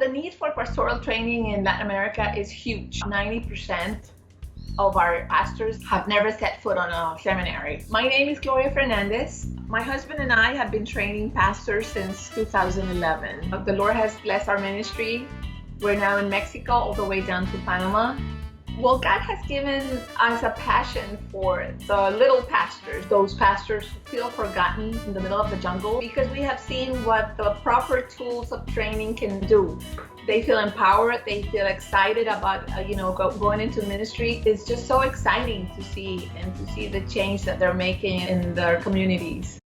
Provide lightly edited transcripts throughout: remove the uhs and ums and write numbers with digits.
The need for pastoral training in Latin America is huge. 90% of our pastors have never set foot on a seminary. My name is Gloria Fernandez. My husband and I have been training pastors since 2011. The Lord has blessed our ministry. We're now in Mexico all the way down to Panama. Well, God has given us a passion for the little pastors, those pastors who feel forgotten in the middle of the jungle, because we have seen what the proper tools of training can do. They feel empowered, they feel excited about going into ministry. It's just so exciting to see the change that they're making in their communities.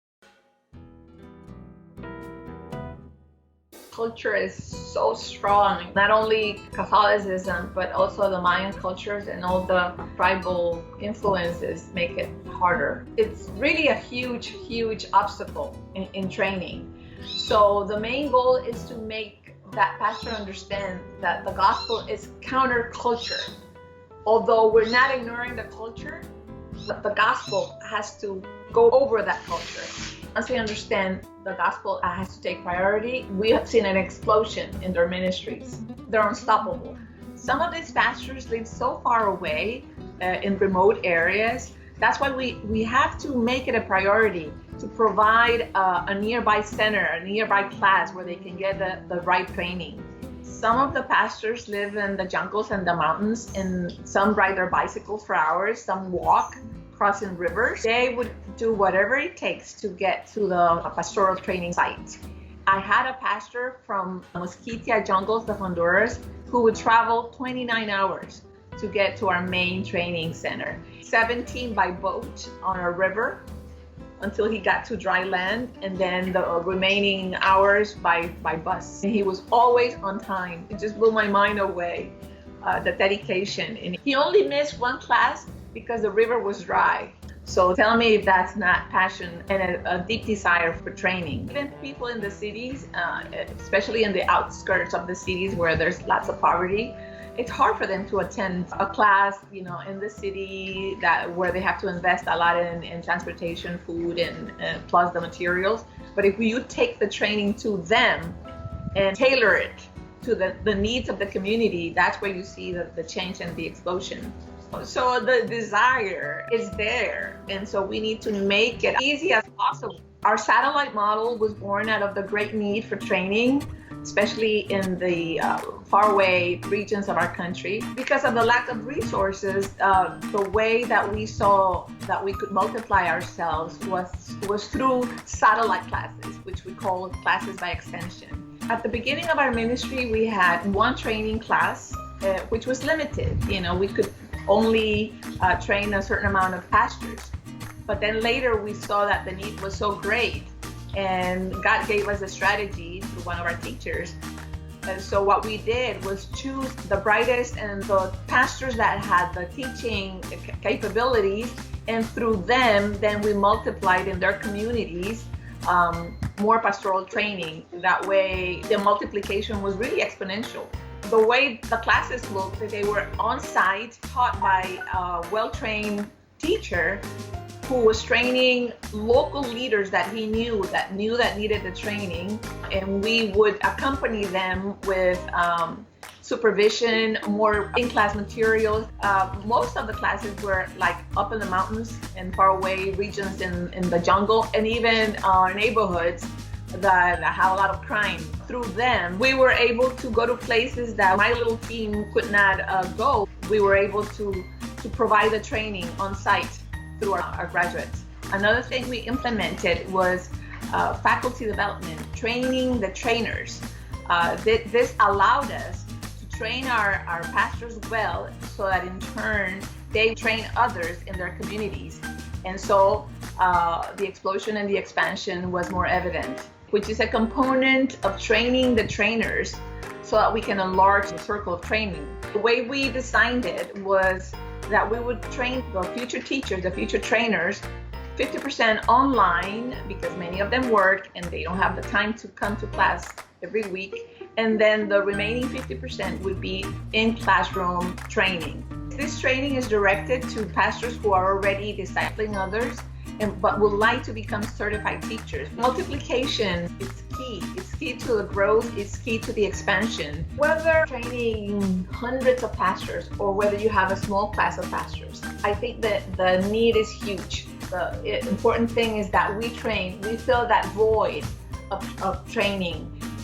Culture is so strong, not only Catholicism, but also the Mayan cultures and all the tribal influences make it harder. It's really a huge obstacle in training. So the main goal is to make that pastor understand that the gospel is counterculture. Although we're not ignoring the culture, but the gospel has to go over that culture. Once we understand the gospel has to take priority, we have seen an explosion in their ministries. They're unstoppable. Some of these pastors live so far away in remote areas. That's why we have to make it a priority to provide a nearby center, a nearby class where they can get the right training. Some of the pastors live in the jungles and the mountains, and some ride their bicycles for hours, some walk, crossing rivers. They would do whatever it takes to get to the pastoral training site. I had a pastor from Mosquitia jungles of Honduras who would travel 29 hours to get to our main training center. 17 by boat on a river until he got to dry land, and then the remaining hours by bus. And he was always on time. It just blew my mind away, the dedication. And he only missed one class because the river was dry. So tell me if that's not passion and a deep desire for training. Even people in the cities, especially in the outskirts of the cities where there's lots of poverty, it's hard for them to attend a class, in the city where they have to invest a lot in transportation, food, and plus the materials. But if you take the training to them and tailor it to the needs of the community, that's where you see the change and the explosion. So the desire is there, and so we need to make it easy as possible. Our satellite model was born out of the great need for training, especially in the faraway regions of our country. Because of the lack of resources, the way that we saw that we could multiply ourselves was through satellite classes, which we call classes by extension. At the beginning of our ministry, we had one training class, which was limited. We could only train a certain amount of pastors. But then later we saw that the need was so great, and God gave us a strategy through one of our teachers. And so what we did was choose the brightest and the pastors that had the teaching capabilities, and through them, then we multiplied in their communities more pastoral training. That way the multiplication was really exponential. The way the classes looked, they were on site, taught by a well-trained teacher who was training local leaders that he knew that needed the training, and we would accompany them with supervision, more in-class materials. Most of the classes were like up in the mountains and faraway regions in the jungle, and even our neighborhoods that have a lot of crime. Through them, we were able to go to places that my little team could not go. We were able to provide the training on site through our graduates. Another thing we implemented was faculty development, training the trainers. This allowed us to train our pastors well, so that in turn they train others in their communities. And so the explosion and the expansion was more evident, which is a component of training the trainers so that we can enlarge the circle of training. The way we designed it was that we would train the future teachers, the future trainers, 50% online, because many of them work and they don't have the time to come to class every week. And then the remaining 50% would be in classroom training. This training is directed to pastors who are already discipling others but would like to become certified teachers. Multiplication is key. It's key key to the growth, it's key to the expansion. Whether training hundreds of pastors or whether you have a small class of pastors, I think that the need is huge. The important thing is that we fill that void of training,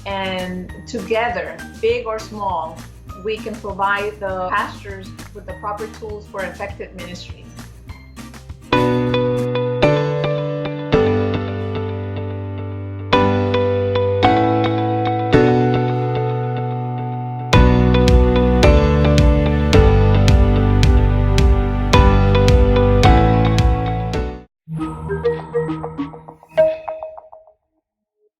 and together, big or small, we can provide the pastors with the proper tools for effective ministry.